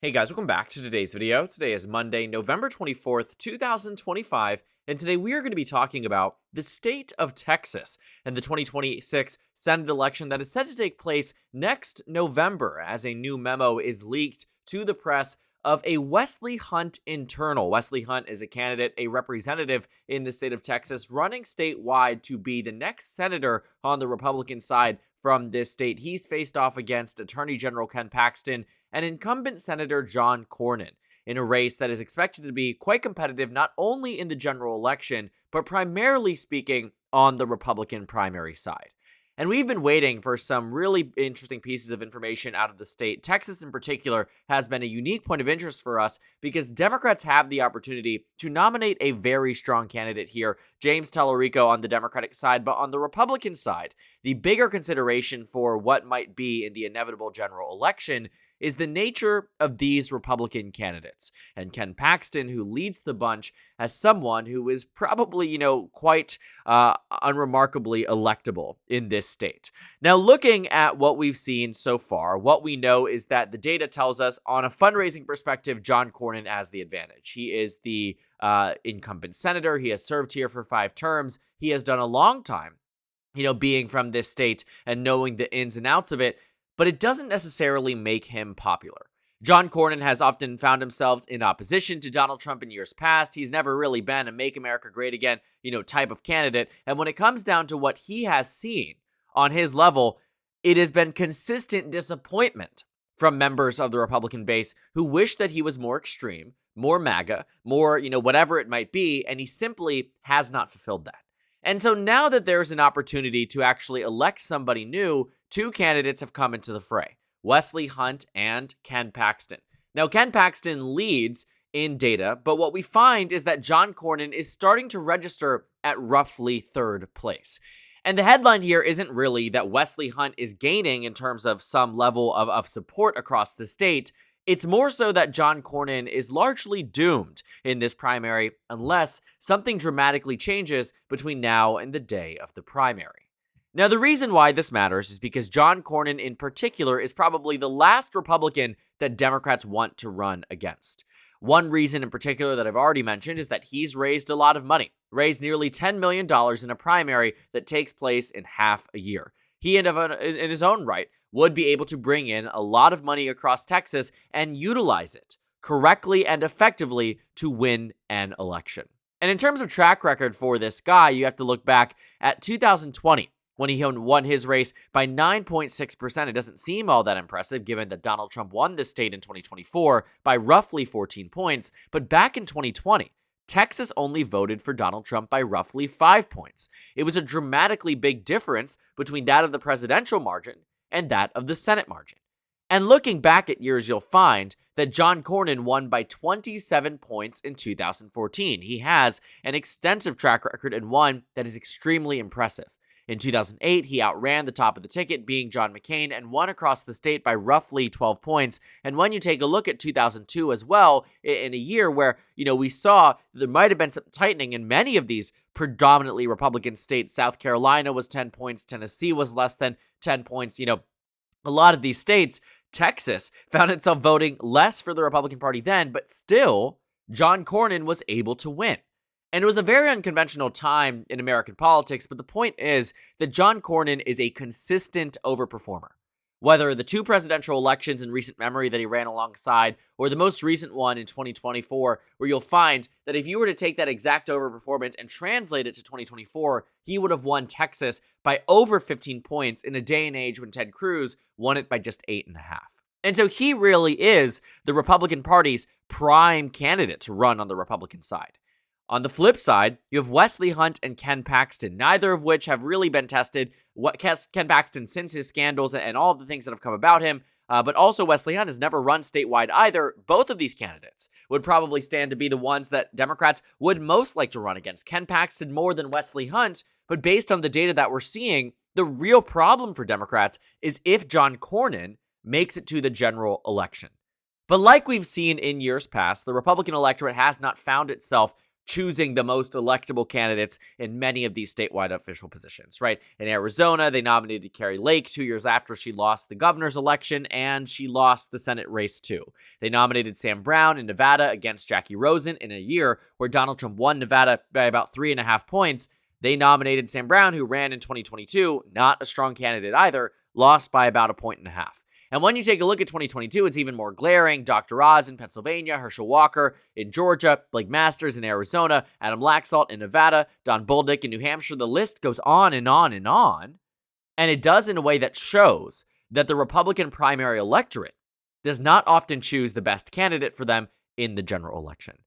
Hey guys, welcome back to today's video. Today is Monday, November 24th, 2025, and today we are going to be talking about the state of Texas and the 2026 Senate election that is set to take place next November as a new memo is leaked to the press of a Wesley Hunt internal. Wesley Hunt is a candidate, a representative in the state of Texas, running statewide to be the next senator on the Republican side from this state. He's faced off against Attorney General Ken Paxton and incumbent Senator John Cornyn in a race that is expected to be quite competitive not only in the general election, but primarily speaking on the Republican primary side. And we've been waiting for some really interesting pieces of information out of the state. Texas in particular has been a unique point of interest for us because Democrats have the opportunity to nominate a very strong candidate here, James Tallarico on the Democratic side, but on the Republican side, the bigger consideration for what might be in the inevitable general election is the nature of these Republican candidates. And Ken Paxton, who leads the bunch, as someone who is probably, quite unremarkably electable in this state. Now, looking at what we've seen so far, what we know is that the data tells us on a fundraising perspective, John Cornyn has the advantage. He is the incumbent senator. He has served here for 5 terms. He has done a long time, being from this state and knowing the ins and outs of it. But it doesn't necessarily make him popular. John Cornyn has often found himself in opposition to Donald Trump in years past. He's never really been a Make America Great Again, type of candidate. And when it comes down to what he has seen on his level, it has been consistent disappointment from members of the Republican base who wish that he was more extreme, more MAGA, more, whatever it might be, and he simply has not fulfilled that. And so now that there's an opportunity to actually elect somebody new, 2 candidates have come into the fray, Wesley Hunt and Ken Paxton. Now, Ken Paxton leads in data, but what we find is that John Cornyn is starting to register at roughly 3rd place. And the headline here isn't really that Wesley Hunt is gaining in terms of some level of support across the state. It's more so that John Cornyn is largely doomed in this primary unless something dramatically changes between now and the day of the primary. Now, the reason why this matters is because John Cornyn in particular is probably the last Republican that Democrats want to run against. One reason in particular that I've already mentioned is that he's raised a lot of money, raised nearly $10 million in a primary that takes place in half a year. He in his own right would be able to bring in a lot of money across Texas and utilize it correctly and effectively to win an election. And in terms of track record for this guy, you have to look back at 2020 when he won his race by 9.6%. It doesn't seem all that impressive given that Donald Trump won this state in 2024 by roughly 14 points. But back in 2020, Texas only voted for Donald Trump by roughly 5 points. It was a dramatically big difference between that of the presidential margin and that of the Senate margin. And looking back at years, you'll find that John Cornyn won by 27 points in 2014. He has an extensive track record and one that is extremely impressive. In 2008, he outran the top of the ticket, being John McCain, and won across the state by roughly 12 points. And when you take a look at 2002 as well, in a year where, we saw there might have been some tightening in many of these predominantly Republican states. South Carolina was 10 points. Tennessee was less than 10 points. A lot of these states, Texas found itself voting less for the Republican Party then, but still, John Cornyn was able to win. And it was a very unconventional time in American politics, but the point is that John Cornyn is a consistent overperformer. Whether the 2 presidential elections in recent memory that he ran alongside, or the most recent one in 2024, where you'll find that if you were to take that exact overperformance and translate it to 2024, he would have won Texas by over 15 points in a day and age when Ted Cruz won it by just 8.5. And so he really is the Republican Party's prime candidate to run on the Republican side. On the flip side, you have Wesley Hunt and Ken Paxton, neither of which have really been tested. Ken Paxton, since his scandals and all of the things that have come about him, but also Wesley Hunt has never run statewide either. Both of these candidates would probably stand to be the ones that Democrats would most like to run against. Ken Paxton more than Wesley Hunt, but based on the data that we're seeing, the real problem for Democrats is if John Cornyn makes it to the general election. But like we've seen in years past, the Republican electorate has not found itself choosing the most electable candidates in many of these statewide official positions, right? In Arizona, they nominated Carrie Lake 2 years after she lost the governor's election, and she lost the Senate race too. They nominated Sam Brown in Nevada against Jackie Rosen in a year where Donald Trump won Nevada by about 3.5 points. They nominated Sam Brown, who ran in 2022, not a strong candidate either, lost by about 1.5 points. And when you take a look at 2022, it's even more glaring. Dr. Oz in Pennsylvania, Herschel Walker in Georgia, Blake Masters in Arizona, Adam Laxalt in Nevada, Don Bolduc in New Hampshire. The list goes on and on and on. And it does in a way that shows that the Republican primary electorate does not often choose the best candidate for them in the general election.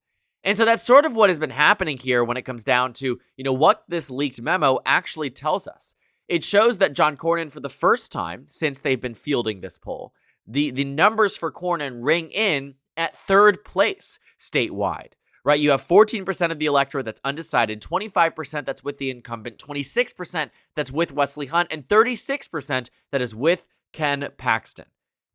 And so that's sort of what has been happening here when it comes down to, what this leaked memo actually tells us. It shows that John Cornyn, for the first time since they've been fielding this poll, the numbers for Cornyn ring in at third place statewide, right? You have 14% of the electorate that's undecided, 25% that's with the incumbent, 26% that's with Wesley Hunt, and 36% that is with Ken Paxton.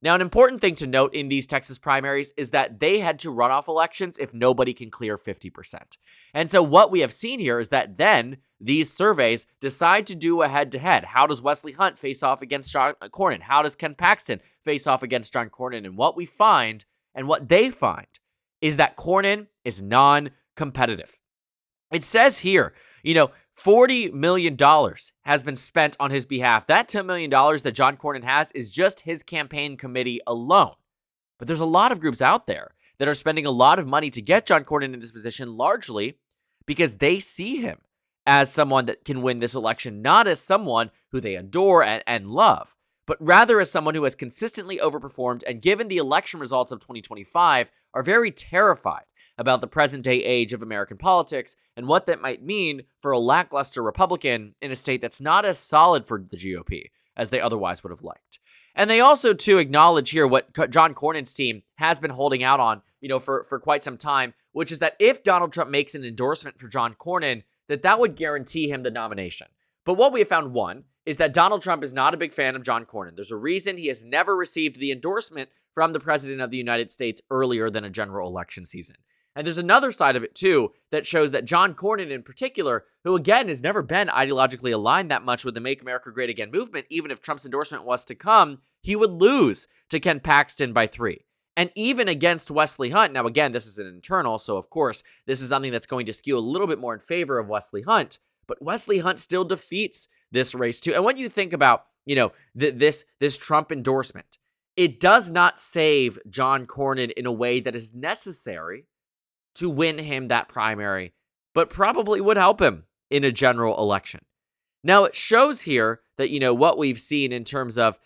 Now, an important thing to note in these Texas primaries is that they head to runoff elections if nobody can clear 50%. And so what we have seen here is that then these surveys decide to do a head-to-head. How does Wesley Hunt face off against John Cornyn? How does Ken Paxton face off against John Cornyn? And what we find, and what they find, is that Cornyn is non-competitive. It says here, $40 million has been spent on his behalf. That $10 million that John Cornyn has is just his campaign committee alone. But there's a lot of groups out there that are spending a lot of money to get John Cornyn in this position, largely because they see him as someone that can win this election, not as someone who they adore and love, but rather as someone who has consistently overperformed and, given the election results of 2025, are very terrified about the present-day age of American politics and what that might mean for a lackluster Republican in a state that's not as solid for the GOP as they otherwise would have liked. And they also, too, acknowledge here what John Cornyn's team has been holding out on, for quite some time, which is that if Donald Trump makes an endorsement for John Cornyn, that would guarantee him the nomination. But what we have found, one, is that Donald Trump is not a big fan of John Cornyn. There's a reason he has never received the endorsement from the President of the United States earlier than a general election season. And there's another side of it, too, that shows that John Cornyn in particular, who again has never been ideologically aligned that much with the Make America Great Again movement, even if Trump's endorsement was to come, he would lose to Ken Paxton by 3. And even against Wesley Hunt, now again, this is an internal, so of course, this is something that's going to skew a little bit more in favor of Wesley Hunt, but Wesley Hunt still defeats this race too. And when you think about, this Trump endorsement, it does not save John Cornyn in a way that is necessary to win him that primary, but probably would help him in a general election. Now, it shows here that, what we've seen in terms of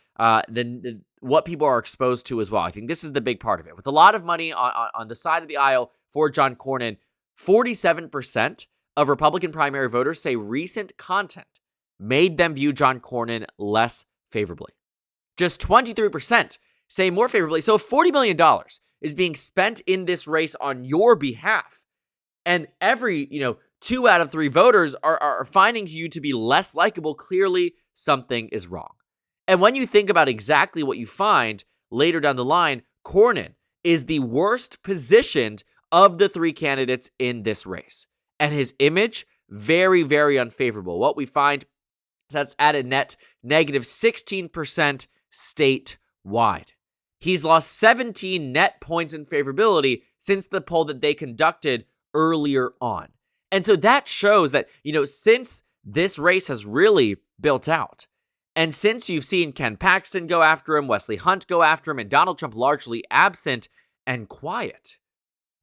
what people are exposed to as well. I think this is the big part of it. With a lot of money on the side of the aisle for John Cornyn, 47% of Republican primary voters say recent content made them view John Cornyn less favorably. Just 23% say more favorably. So $40 million is being spent in this race on your behalf. And every, 2 out of 3 voters are finding you to be less likable. Clearly, something is wrong. And when you think about exactly what you find later down the line, Cornyn is the worst positioned of the 3 candidates in this race. And his image, very, very unfavorable. What we find is that's at a net negative 16% statewide. He's lost 17 net points in favorability since the poll that they conducted earlier on. And so that shows that, since this race has really built out, and since you've seen Ken Paxton go after him, Wesley Hunt go after him, and Donald Trump largely absent and quiet,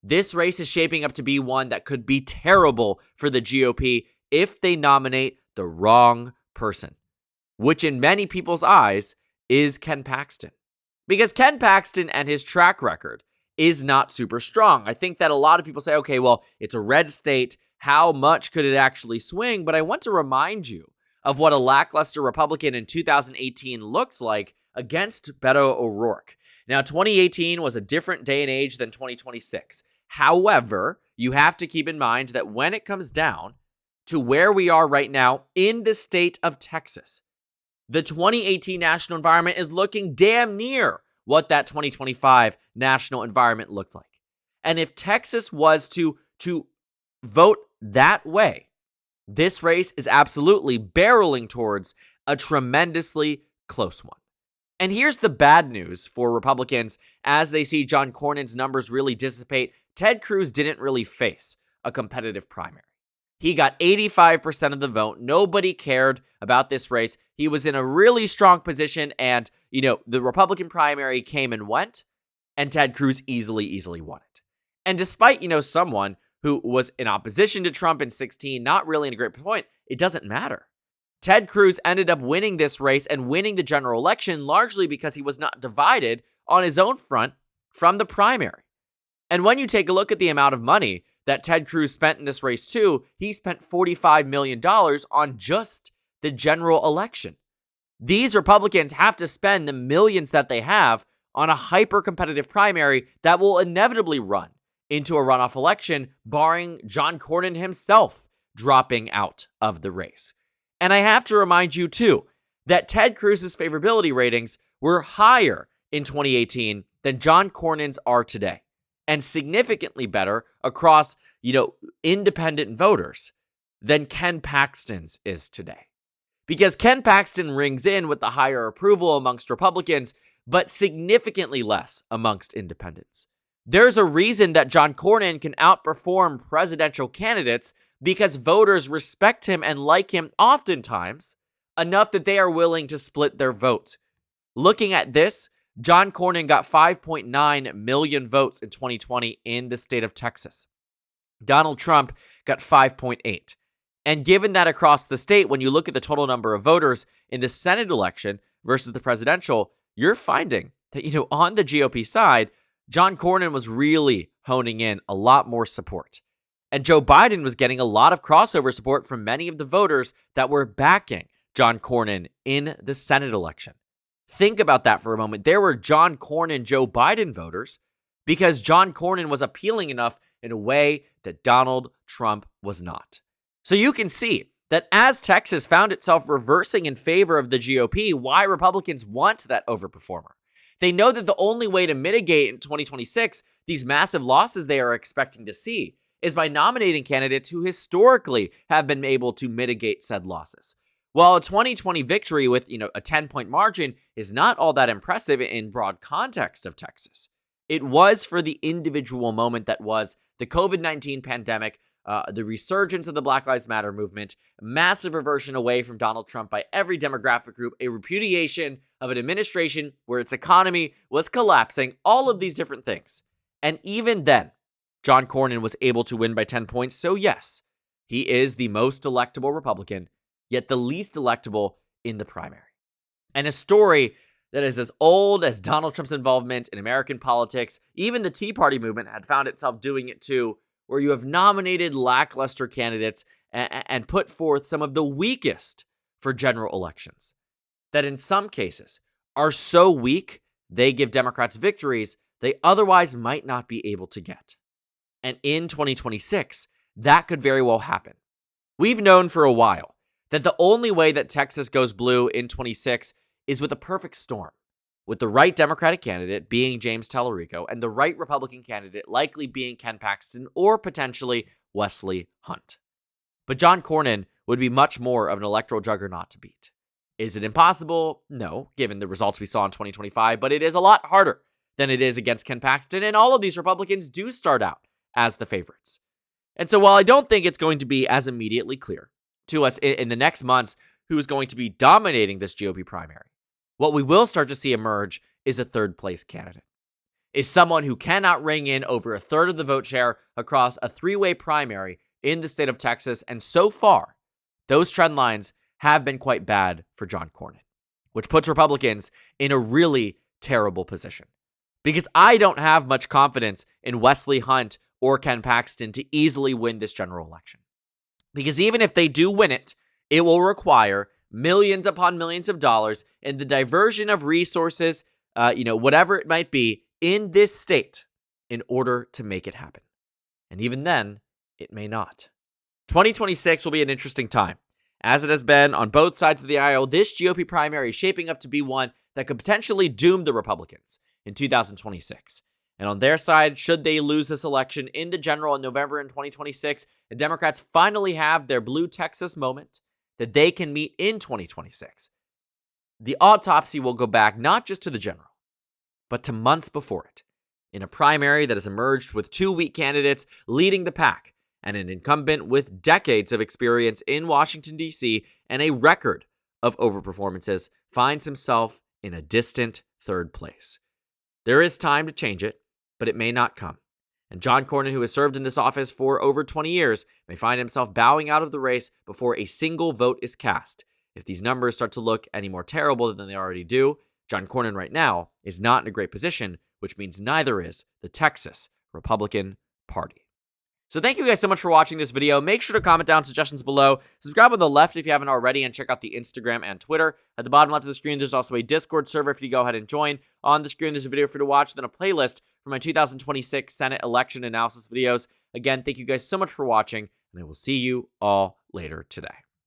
this race is shaping up to be one that could be terrible for the GOP if they nominate the wrong person, which in many people's eyes is Ken Paxton. Because Ken Paxton and his track record is not super strong. I think that a lot of people say, okay, well, it's a red state. How much could it actually swing? But I want to remind you of what a lackluster Republican in 2018 looked like against Beto O'Rourke. Now, 2018 was a different day and age than 2026. However, you have to keep in mind that when it comes down to where we are right now in the state of Texas, the 2018 national environment is looking damn near what that 2025 national environment looked like. And if Texas was to vote that way, this race is absolutely barreling towards a tremendously close one. And here's the bad news for Republicans as they see John Cornyn's numbers really dissipate. Ted Cruz didn't really face a competitive primary. He got 85% of the vote. Nobody cared about this race. He was in a really strong position, and, the Republican primary came and went, and Ted Cruz easily won it. And despite, someone who was in opposition to Trump in 2016, not really in a great point, it doesn't matter. Ted Cruz ended up winning this race and winning the general election largely because he was not divided on his own front from the primary. And when you take a look at the amount of money that Ted Cruz spent in this race too, he spent $45 million on just the general election. These Republicans have to spend the millions that they have on a hyper-competitive primary that will inevitably run into a runoff election, barring John Cornyn himself dropping out of the race. And I have to remind you, too, that Ted Cruz's favorability ratings were higher in 2018 than John Cornyn's are today, and significantly better across, independent voters than Ken Paxton's is today. Because Ken Paxton rings in with the higher approval amongst Republicans, but significantly less amongst independents. There's a reason that John Cornyn can outperform presidential candidates because voters respect him and like him oftentimes enough that they are willing to split their vote. Looking at this, John Cornyn got 5.9 million votes in 2020 in the state of Texas. Donald Trump got 5.8. And given that across the state, when you look at the total number of voters in the Senate election versus the presidential, you're finding that, on the GOP side, John Cornyn was really honing in a lot more support. And Joe Biden was getting a lot of crossover support from many of the voters that were backing John Cornyn in the Senate election. Think about that for a moment. There were John Cornyn, Joe Biden voters because John Cornyn was appealing enough in a way that Donald Trump was not. So you can see that as Texas found itself reversing in favor of the GOP, why Republicans want that overperformer. They know that the only way to mitigate in 2026 these massive losses they are expecting to see is by nominating candidates who historically have been able to mitigate said losses. While a 2020 victory with, a 10-point margin is not all that impressive in broad context of Texas, it was for the individual moment that was the COVID-19 pandemic, the resurgence of the Black Lives Matter movement, massive reversion away from Donald Trump by every demographic group, a repudiation of an administration where its economy was collapsing, all of these different things. And even then, John Cornyn was able to win by 10 points. So yes, he is the most electable Republican, yet the least electable in the primary. And a story that is as old as Donald Trump's involvement in American politics, even the Tea Party movement had found itself doing it too, where you have nominated lackluster candidates and put forth some of the weakest for general elections, that in some cases are so weak they give Democrats victories they otherwise might not be able to get. And in 2026, that could very well happen. We've known for a while that the only way that Texas goes blue in 26 is with a perfect storm, with the right Democratic candidate being James Tallarico and the right Republican candidate likely being Ken Paxton or potentially Wesley Hunt. But John Cornyn would be much more of an electoral juggernaut to beat. Is it impossible? No, given the results we saw in 2025, but it is a lot harder than it is against Ken Paxton, and all of these Republicans do start out as the favorites. And so while I don't think it's going to be as immediately clear to us in the next months who is going to be dominating this GOP primary, what we will start to see emerge is a third-place candidate, is someone who cannot ring in over a third of the vote share across a three-way primary in the state of Texas, and so far, those trend lines have been quite bad for John Cornyn, which puts Republicans in a really terrible position. Because I don't have much confidence in Wesley Hunt or Ken Paxton to easily win this general election. Because even if they do win it, it will require millions upon millions of dollars in the diversion of resources, whatever it might be, in this state in order to make it happen. And even then, it may not. 2026 will be an interesting time. As it has been on both sides of the aisle, this GOP primary is shaping up to be one that could potentially doom the Republicans in 2026. And on their side, should they lose this election in the general in November in 2026, the Democrats finally have their blue Texas moment that they can meet in 2026. The autopsy will go back not just to the general, but to months before it, in a primary that has emerged with 2 weak candidates leading the pack and an incumbent with decades of experience in Washington, D.C. and a record of overperformances finds himself in a distant third place. There is time to change it, but it may not come. And John Cornyn, who has served in this office for over 20 years, may find himself bowing out of the race before a single vote is cast. If these numbers start to look any more terrible than they already do, John Cornyn right now is not in a great position, which means neither is the Texas Republican Party. So thank you guys so much for watching this video. Make sure to comment down suggestions below. Subscribe on the left if you haven't already, and check out the Instagram and Twitter. At the bottom left of the screen, there's also a Discord server if you go ahead and join. On the screen, there's a video for you to watch, then a playlist for my 2026 Senate election analysis videos. Again, thank you guys so much for watching, and I will see you all later today.